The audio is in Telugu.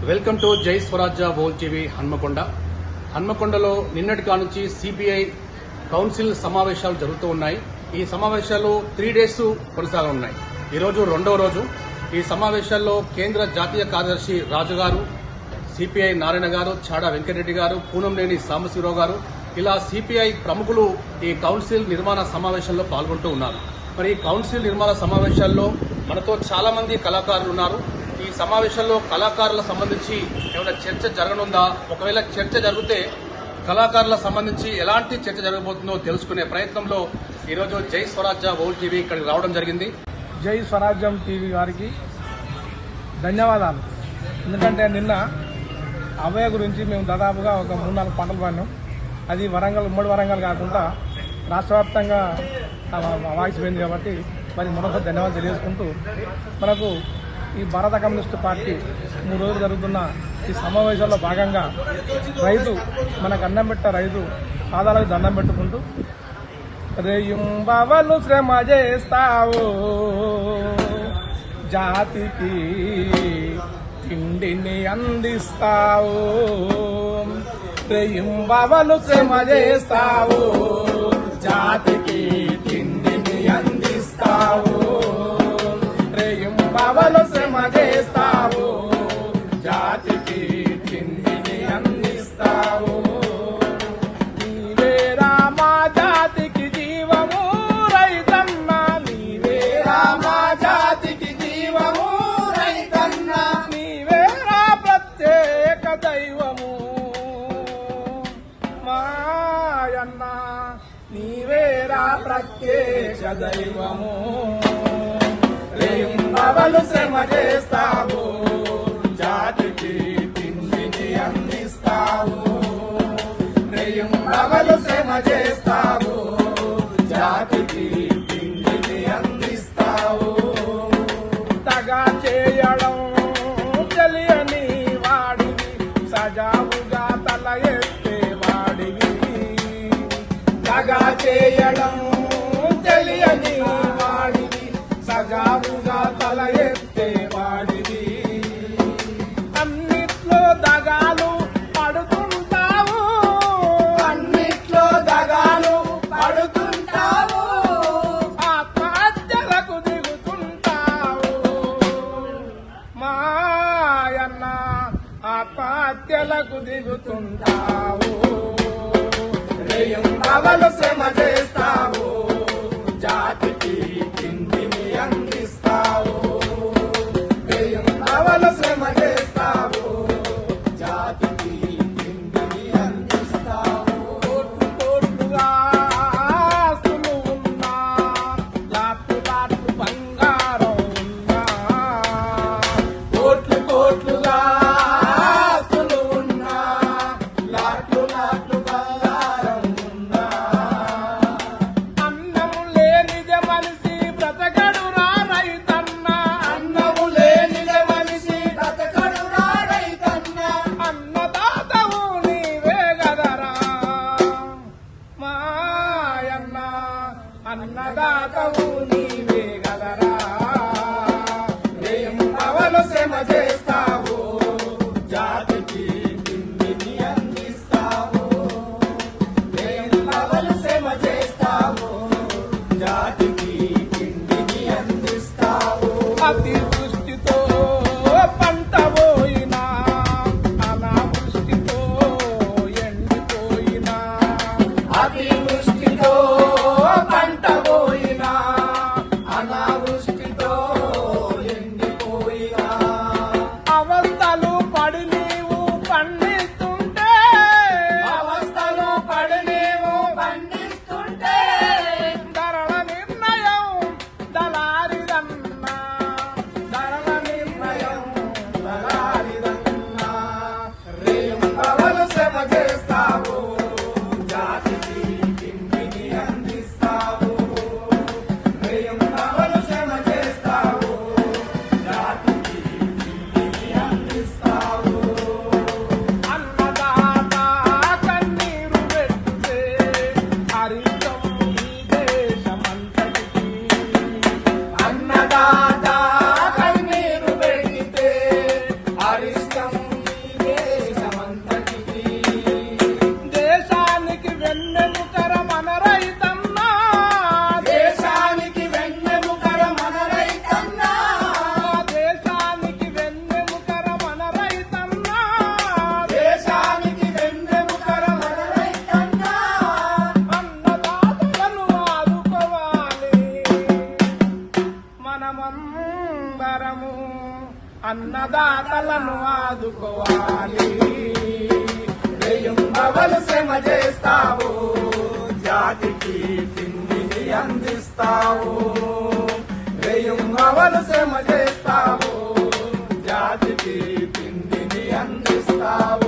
వెల్కమ్ టు జై స్వరాజ్య వోల్ టీవీ హన్మకొండలో నిన్నటి కానుంచి సిపిఐ కౌన్సిల్ సమావేశాలు జరుగుతూ ఉన్నాయి. ఈ సమావేశాలు 3 డేస్ కొనసాగనున్నాయి. ఈరోజు 2వ రోజు. ఈ సమావేశాల్లో కేంద్ర జాతీయ కార్యదర్శి రాజు గారు, సిపిఐ నారాయణ గారు, చాడా వెంకటరెడ్డి గారు, పూనంనేని సాంబశివరావు గారు, ఇలా సిపిఐ ప్రముఖులు ఈ కౌన్సిల్ నిర్మాణ సమావేశంలో పాల్గొంటూ ఉన్నారు. మరి ఈ కౌన్సిల్ నిర్మాణ సమావేశాల్లో మనతో చాలా మంది కళాకారులు ఉన్నారు. ఈ సమావేశంలో కళాకారులకు సంబంధించి ఏమైనా చర్చ జరగనుందా, ఒకవేళ చర్చ జరిగితే కళాకారులకు సంబంధించి ఎలాంటి చర్చ జరగబోతుందో తెలుసుకునే ప్రయత్నంలో ఈరోజు జై స్వరాజ్య వోల్ టీవీ ఇక్కడికి రావడం జరిగింది. జై స్వరాజ్యం టీవీ వారికి ధన్యవాదాలు. ఎందుకంటే నిన్న అభయ గురించి మేము దాదాపుగా ఒక 3-4 పంటలు పడినాం. అది వరంగల్, ఉమ్మడి వరంగల్ కాకుండా రాష్ట్ర వ్యాప్తంగా వాయిసిపోయింది కాబట్టి మరి మరొకటి ధన్యవాదాలు తెలియజేసుకుంటూ, మనకు ఈ భారత కమ్యూనిస్టు పార్టీ 3 రోజులు జరుగుతున్న ఈ సమావేశాల్లో భాగంగా రైతు, మనకు అన్నం పెట్ట రైతు పాదాలకు దండం పెట్టుకుంటూ, రేయుంబవలు శ్రమ చేస్తావు, జాతికి తిండిని అందిస్తావు, రేయుంబవలు శ్రమ చేస్తావు, జాతికి తిండిని అందిస్తావు, రేయుంబవలు శ్రమ చేస్తావు, జాతికి తిండిని అందిస్తావు, నీవేరా మా జాతికి జీవము రైతన్న, నీవేరా మా జాతికి జీవము రైతన్న, నీవేరా ప్రత్యేక దైవము మాయన్న, నీవేరా ప్రత్యేక దైవము, రేయుంబవలు శ్రమ చేస్తావు, జాతికి తిండిని అందిస్తావు, రేయుంబవలు శ్రమ చేస్తావు, జాతికి తిండిని అందిస్తావు, తగా చేయడం తెలియని వాడివి, సజావుగా తల ఎత్తే వాడివి, తగా చేయడం తెలియని వాడివి, సజావుగా తల ఎత్తే వాడివి, అన్నిట్లో దగాలు పడుతుంటావు, అన్నిట్లో దగాలు పడుతుంటావు, ఆత్మహత్యలకు దిగుతుంటావు మాయన్న, ఆత్మహత్యలకు దిగుతుంటావు, రేయుంబవలు శ్రమ చేస్తావు, జాతికి తిండిని అందిస్తావు, రేయుంబవలు శ్రమ చేస్తావు, జాతికి తిండిని అందిస్తావు, కోట్లు కోట్లుగా ఆస్తులు ఉన్నా, లాట్లు లాట్లు బంగారం ఉన్నా, కోట్లు కోట్లుగా ఆస్తులు ఉన్నా, లాట్లు లాట్లు బంగారం ఉన్నా, అన్నము లేనిదే మనిషి బ్రతకడురా రైతన్న, అన్నము లేనిదే మనిషి బ్రతకడురా రైతన్న, అన్నదాతవు నీవే గదరా మాయన్న, అన్నదాతవు నీవే గదరా, రేయుంబవలు శ్రమ చేస్తావు, అన్నదాతలను ఆదుకోవాలి. రేయింబవలు శ్రమ చేస్తావు, జాతికి తిండిని అందిస్తావు. రేయింబవలు శ్రమ చేస్తావు, జాతికి తిండిని అందిస్తావు.